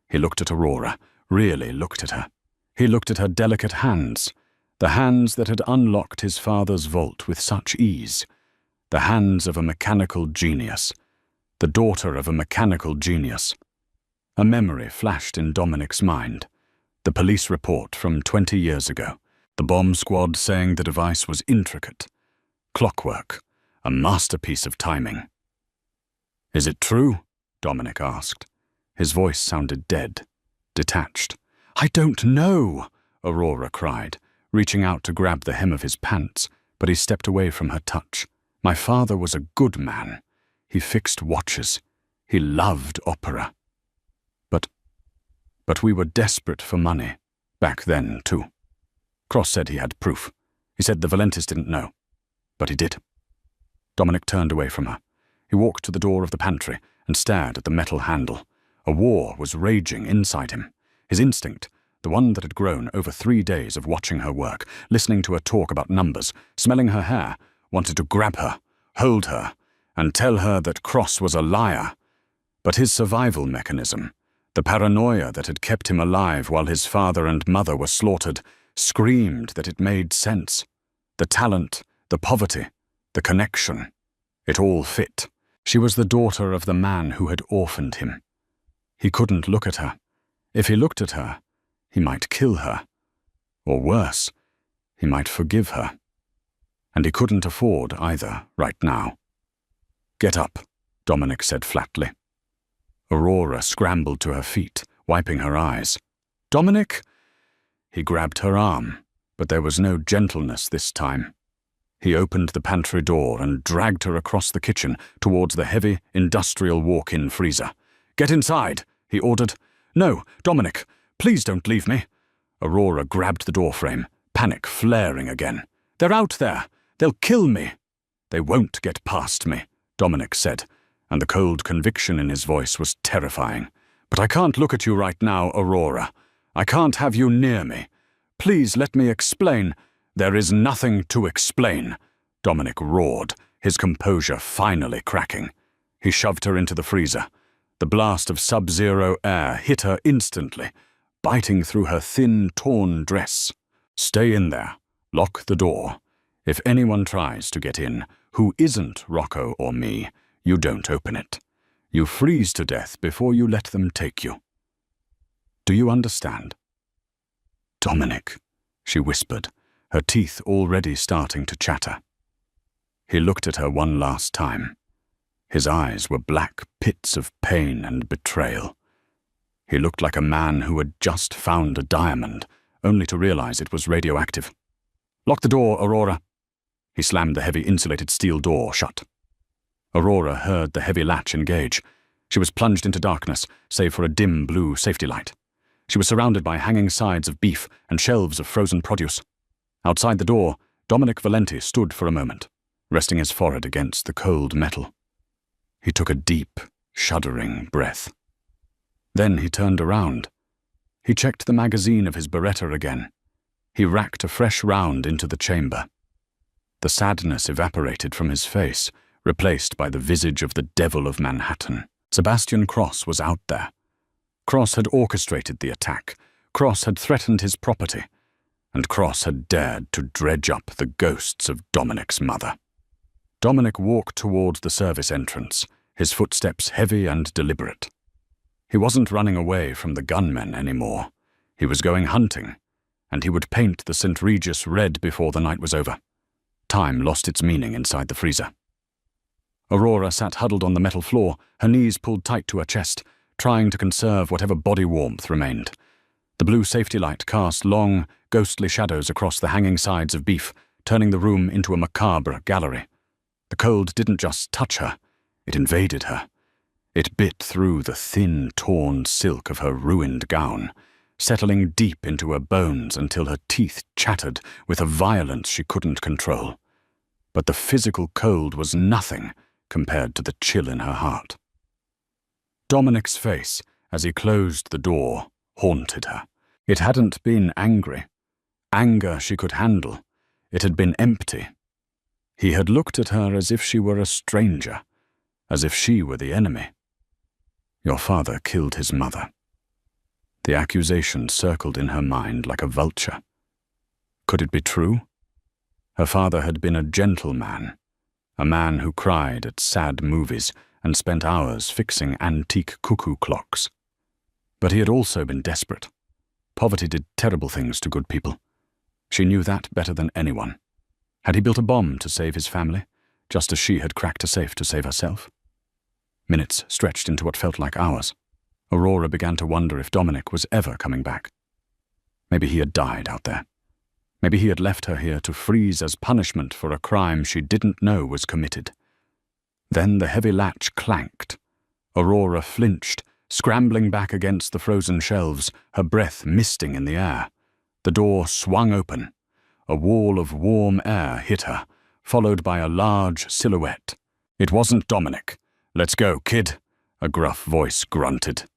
He looked at Aurora, really looked at her. He looked at her delicate hands, the hands that had unlocked his father's vault with such ease, the hands of a mechanical genius, the daughter of a mechanical genius. A memory flashed in Dominic's mind. The police report from 20 years ago, the bomb squad saying the device was intricate. Clockwork, a masterpiece of timing. Is it true? Dominic asked. His voice sounded dead, detached. I don't know, Aurora cried, reaching out to grab the hem of his pants, but he stepped away from her touch. My father was a good man. He fixed watches. He loved opera. But we were desperate for money, back then, too. Cross said he had proof. He said the Valentis didn't know. But he did. Dominic turned away from her. He walked to the door of the pantry and stared at the metal handle. A war was raging inside him. His instinct, the one that had grown over 3 days of watching her work, listening to her talk about numbers, smelling her hair, wanted to grab her, hold her, and tell her that Cross was a liar. But his survival mechanism, the paranoia that had kept him alive while his father and mother were slaughtered, screamed that it made sense. The talent, the poverty, the connection. It all fit. She was the daughter of the man who had orphaned him. He couldn't look at her. If he looked at her, he might kill her. Or worse, he might forgive her. And he couldn't afford either right now. "Get up," Dominic said flatly. Aurora scrambled to her feet, wiping her eyes. "Dominic!" He grabbed her arm, but there was no gentleness this time. He opened the pantry door and dragged her across the kitchen towards the heavy, industrial walk-in freezer. "Get inside," he ordered. "No, Dominic, please don't leave me." Aurora grabbed the doorframe, panic flaring again. "They're out there. They'll kill me." "They won't get past me," Dominic said, and the cold conviction in his voice was terrifying. "But I can't look at you right now, Aurora. I can't have you near me. Please let me explain." "There is nothing to explain," Dominic roared, his composure finally cracking. He shoved her into the freezer. The blast of sub-zero air hit her instantly, biting through her thin, torn dress. "Stay in there. Lock the door. If anyone tries to get in, who isn't Rocco or me, you don't open it. You freeze to death before you let them take you. Do you understand?" "Dominic," she whispered, her teeth already starting to chatter. He looked at her one last time. His eyes were black pits of pain and betrayal. He looked like a man who had just found a diamond, only to realize it was radioactive. "Lock the door, Aurora." He slammed the heavy insulated steel door shut. Aurora heard the heavy latch engage. She was plunged into darkness, save for a dim blue safety light. She was surrounded by hanging sides of beef and shelves of frozen produce. Outside the door, Dominic Valenti stood for a moment, resting his forehead against the cold metal. He took a deep, shuddering breath. Then he turned around. He checked the magazine of his Beretta again. He racked a fresh round into the chamber. The sadness evaporated from his face, replaced by the visage of the Devil of Manhattan. Sebastian Cross was out there. Cross had orchestrated the attack. Cross had threatened his property. And Cross had dared to dredge up the ghosts of Dominic's mother. Dominic walked toward the service entrance, his footsteps heavy and deliberate. He wasn't running away from the gunmen anymore. He was going hunting, and he would paint the St. Regis red before the night was over. Time lost its meaning inside the freezer. Aurora sat huddled on the metal floor, her knees pulled tight to her chest, trying to conserve whatever body warmth remained. The blue safety light cast long, ghostly shadows across the hanging sides of beef, turning the room into a macabre gallery. The cold didn't just touch her, it invaded her. It bit through the thin, torn silk of her ruined gown, settling deep into her bones until her teeth chattered with a violence she couldn't control. But the physical cold was nothing compared to the chill in her heart. Dominic's face, as he closed the door, haunted her. It hadn't been angry. Anger she could handle. It had been empty. He had looked at her as if she were a stranger, as if she were the enemy. "Your father killed his mother." The accusation circled in her mind like a vulture. Could it be true? Her father had been a gentleman, a man who cried at sad movies and spent hours fixing antique cuckoo clocks. But he had also been desperate. Poverty did terrible things to good people. She knew that better than anyone. Had he built a bomb to save his family, just as she had cracked a safe to save herself? Minutes stretched into what felt like hours. Aurora began to wonder if Dominic was ever coming back. Maybe he had died out there. Maybe he had left her here to freeze as punishment for a crime she didn't know was committed. Then the heavy latch clanked. Aurora flinched, scrambling back against the frozen shelves, her breath misting in the air. The door swung open. A wall of warm air hit her, followed by a large silhouette. It wasn't Dominic. "Let's go, kid," a gruff voice grunted.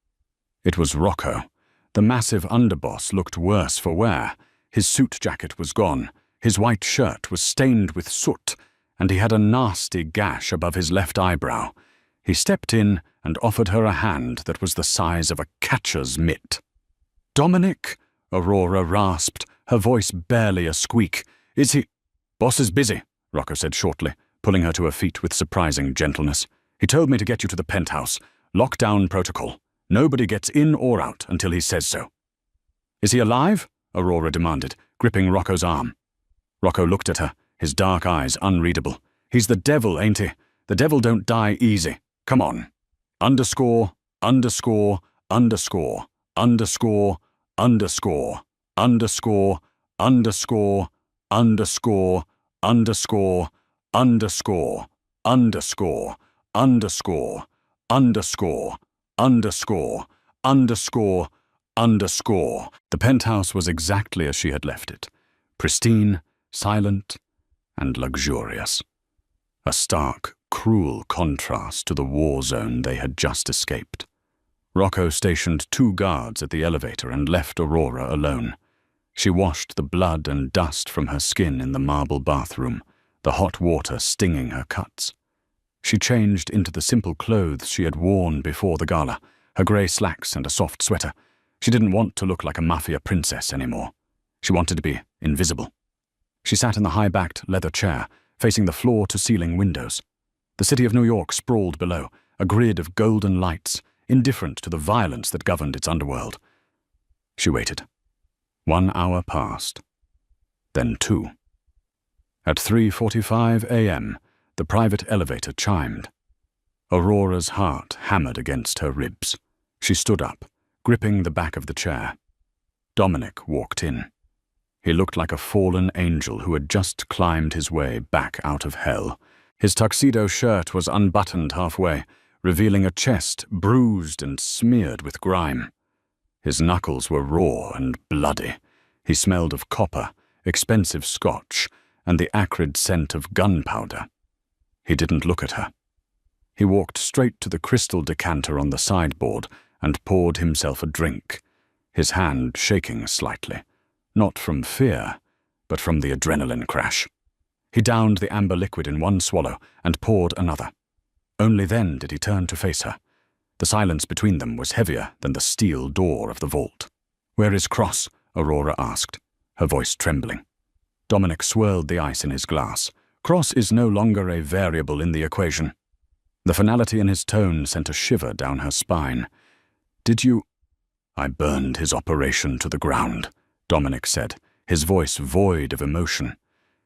It was Rocco. The massive underboss looked worse for wear. His suit jacket was gone, his white shirt was stained with soot, and he had a nasty gash above his left eyebrow. He stepped in and offered her a hand that was the size of a catcher's mitt. "Dominic," Aurora rasped, her voice barely a squeak. "Is he—" "Boss is busy," Rocco said shortly, pulling her to her feet with surprising gentleness. "He told me to get you to the penthouse. Lockdown protocol. Nobody gets in or out until he says so." "Is he alive?" Aurora demanded, gripping Rocco's arm. Rocco looked at her, his dark eyes unreadable. "He's the devil, ain't he? The devil don't die easy. Come on. Underscore, underscore, underscore, underscore, underscore, underscore, underscore, underscore, underscore, underscore, underscore, underscore, underscore, underscore, underscore, underscore." The penthouse was exactly as she had left it, pristine, silent, and luxurious. A stark, cruel contrast to the war zone they had just escaped. Rocco stationed 2 guards at the elevator and left Aurora alone. She washed the blood and dust from her skin in the marble bathroom, the hot water stinging her cuts. She changed into the simple clothes she had worn before the gala, her grey slacks and a soft sweater. She didn't want to look like a Mafia princess anymore. She wanted to be invisible. She sat in the high-backed leather chair, facing the floor-to-ceiling windows. The city of New York sprawled below, a grid of golden lights, indifferent to the violence that governed its underworld. She waited. 1 hour passed. Then 2. At 3:45 a.m., the private elevator chimed. Aurora's heart hammered against her ribs. She stood up, gripping the back of the chair. Dominic walked in. He looked like a fallen angel who had just climbed his way back out of hell. His tuxedo shirt was unbuttoned halfway, revealing a chest bruised and smeared with grime. His knuckles were raw and bloody. He smelled of copper, expensive scotch, and the acrid scent of gunpowder. He didn't look at her. He walked straight to the crystal decanter on the sideboard and poured himself a drink, his hand shaking slightly, not from fear, but from the adrenaline crash. He downed the amber liquid in one swallow and poured another. Only then did he turn to face her. The silence between them was heavier than the steel door of the vault. "Where is Cross?" Aurora asked, her voice trembling. Dominic swirled the ice in his glass. "Cross is no longer a variable in the equation." The finality in his tone sent a shiver down her spine. "Did you—" "I burned his operation to the ground," Dominic said, his voice void of emotion.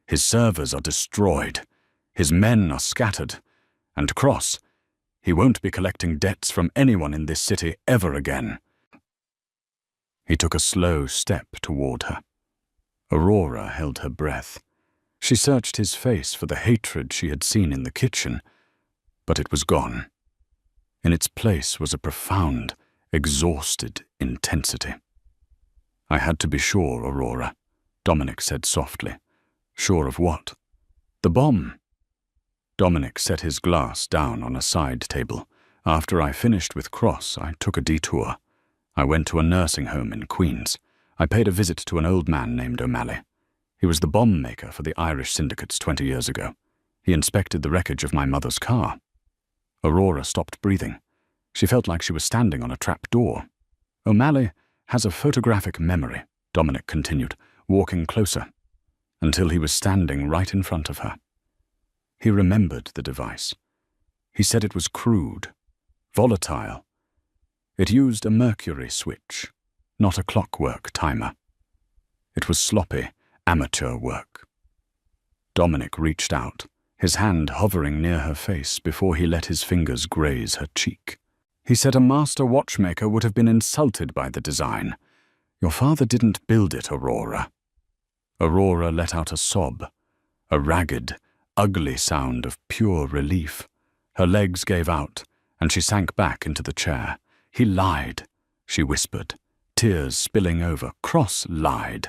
"His servers are destroyed. His men are scattered. And Cross, he won't be collecting debts from anyone in this city ever again." He took a slow step toward her. Aurora held her breath. She searched his face for the hatred she had seen in the kitchen, but it was gone. In its place was a profound, exhausted intensity. "I had to be sure, Aurora," Dominic said softly. "Sure of what?" "The bomb." Dominic set his glass down on a side table. "After I finished with Cross, I took a detour. I went to a nursing home in Queens. I paid a visit to an old man named O'Malley. He was the bomb maker for the Irish syndicates 20 years ago. He inspected the wreckage of my mother's car." Aurora stopped breathing. She felt like she was standing on a trap door. "O'Malley has a photographic memory," Dominic continued, walking closer, until he was standing right in front of her. He remembered the device. He said it was crude, volatile. It used a mercury switch, not a clockwork timer. It was sloppy, amateur work. Dominic reached out, his hand hovering near her face before he let his fingers graze her cheek. He said a master watchmaker would have been insulted by the design. "Your father didn't build it, Aurora." Aurora let out a sob, a ragged, ugly sound of pure relief. Her legs gave out, and she sank back into the chair. "He lied," she whispered, tears spilling over. "Cross lied.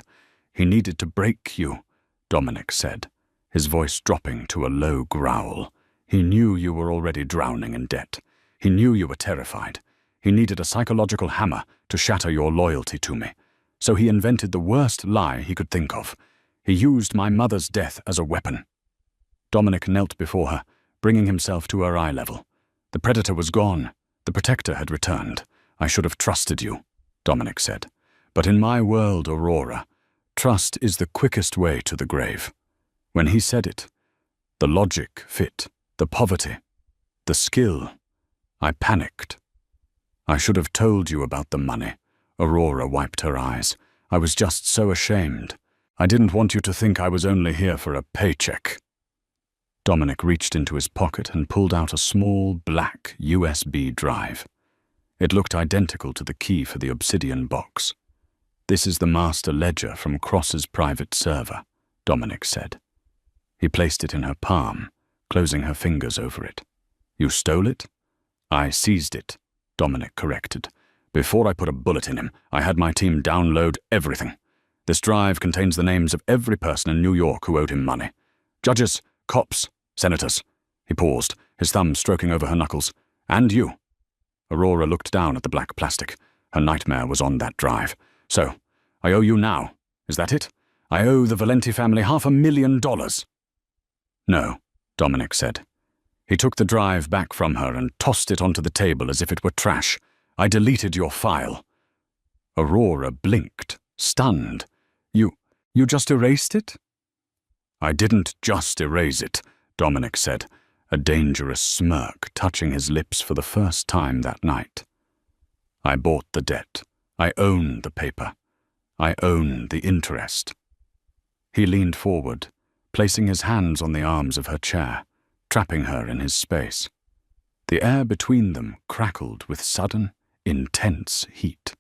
He needed to break you," Dominic said, his voice dropping to a low growl. "He knew you were already drowning in debt. He knew you were terrified. He needed a psychological hammer to shatter your loyalty to me. So he invented the worst lie he could think of. He used my mother's death as a weapon." Dominic knelt before her, bringing himself to her eye level. "The predator was gone. The protector had returned. I should have trusted you," Dominic said. "But in my world, Aurora, trust is the quickest way to the grave." When he said it, the logic fit, the poverty, the skill, I panicked. "I should have told you about the money." Aurora wiped her eyes. "I was just so ashamed. I didn't want you to think I was only here for a paycheck. Dominic reached into his pocket and pulled out a small, black USB drive. It looked identical to the key for the obsidian box. "This is the master ledger from Cross's private server," Dominic said. He placed it in her palm, closing her fingers over it. "You stole it?" "I seized it," Dominic corrected. "Before I put a bullet in him, I had my team download everything. This drive contains the names of every person in New York who owed him money. Judges, cops, senators." He paused, his thumb stroking over her knuckles. "And you." Aurora looked down at the black plastic. Her nightmare was on that drive. "So, I owe you now. Is that it? I owe the Valenti family $500,000. "No," Dominic said. He took the drive back from her and tossed it onto the table as if it were trash. "I deleted your file." Aurora blinked, stunned. You just erased it?" "I didn't just erase it," Dominic said, a dangerous smirk touching his lips for the first time that night. "I bought the debt. I own the paper. I own the interest." He leaned forward, placing his hands on the arms of her chair, trapping her in his space. The air between them crackled with sudden, intense heat.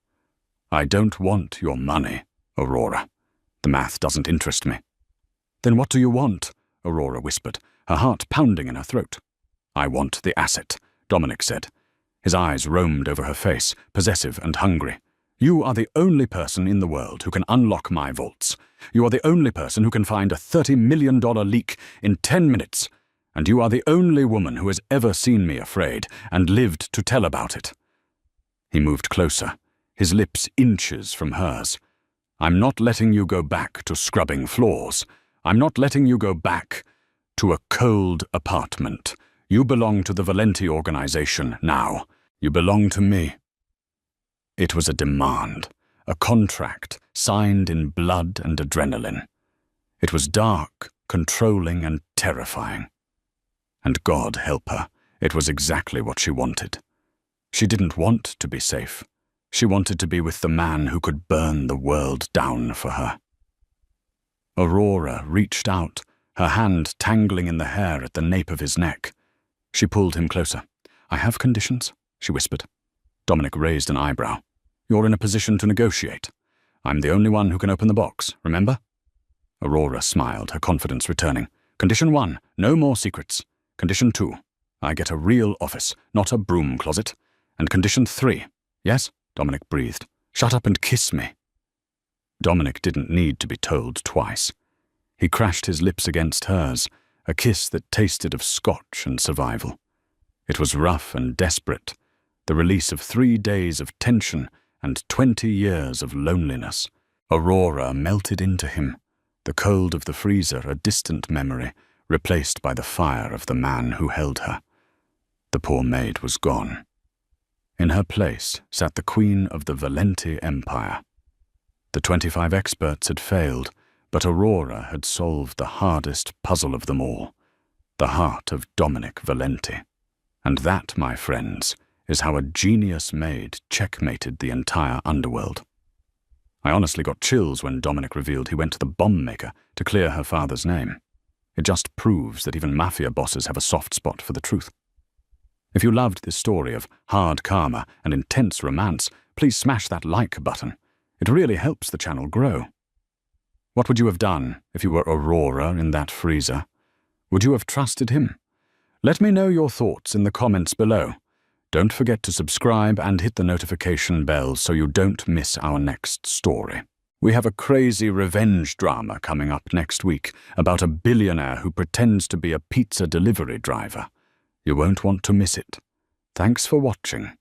"I don't want your money, Aurora. The math doesn't interest me." "Then what do you want?" Aurora whispered, her heart pounding in her throat. "I want the asset," Dominic said. His eyes roamed over her face, possessive and hungry. "You are the only person in the world who can unlock my vaults. You are the only person who can find a $30 million leak in 10 minutes. And you are the only woman who has ever seen me afraid and lived to tell about it." He moved closer, his lips inches from hers. "I'm not letting you go back to scrubbing floors. I'm not letting you go back to a cold apartment. You belong to the Valenti organization now. You belong to me." It was a demand, a contract signed in blood and adrenaline. It was dark, controlling, and terrifying. And God help her, it was exactly what she wanted. She didn't want to be safe. She wanted to be with the man who could burn the world down for her. Aurora reached out, her hand tangling in the hair at the nape of his neck. She pulled him closer. "I have conditions," she whispered. Dominic raised an eyebrow. "You're in a position to negotiate. I'm the only one who can open the box, remember?" Aurora smiled, her confidence returning. "Condition 1, no more secrets. Condition 2, I get a real office, not a broom closet. And condition 3, yes?" Dominic breathed. "Shut up and kiss me." Dominic didn't need to be told twice. He crashed his lips against hers, a kiss that tasted of scotch and survival. It was rough and desperate, the release of 3 days of tension and 20 years of loneliness. Aurora melted into him, the cold of the freezer a distant memory, replaced by the fire of the man who held her. The poor maid was gone. In her place sat the queen of the Valenti Empire. The 25 experts had failed, but Aurora had solved the hardest puzzle of them all, the heart of Dominic Valenti. And that, my friends, is how a genius maid checkmated the entire underworld. I honestly got chills when Dominic revealed he went to the bomb maker to clear her father's name. It just proves that even Mafia bosses have a soft spot for the truth. If you loved this story of hard karma and intense romance, please smash that like button. It really helps the channel grow. What would you have done if you were Aurora in that freezer? Would you have trusted him? Let me know your thoughts in the comments below. Don't forget to subscribe and hit the notification bell so you don't miss our next story. We have a crazy revenge drama coming up next week about a billionaire who pretends to be a pizza delivery driver. You won't want to miss it. Thanks for watching,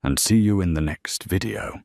and see you in the next video.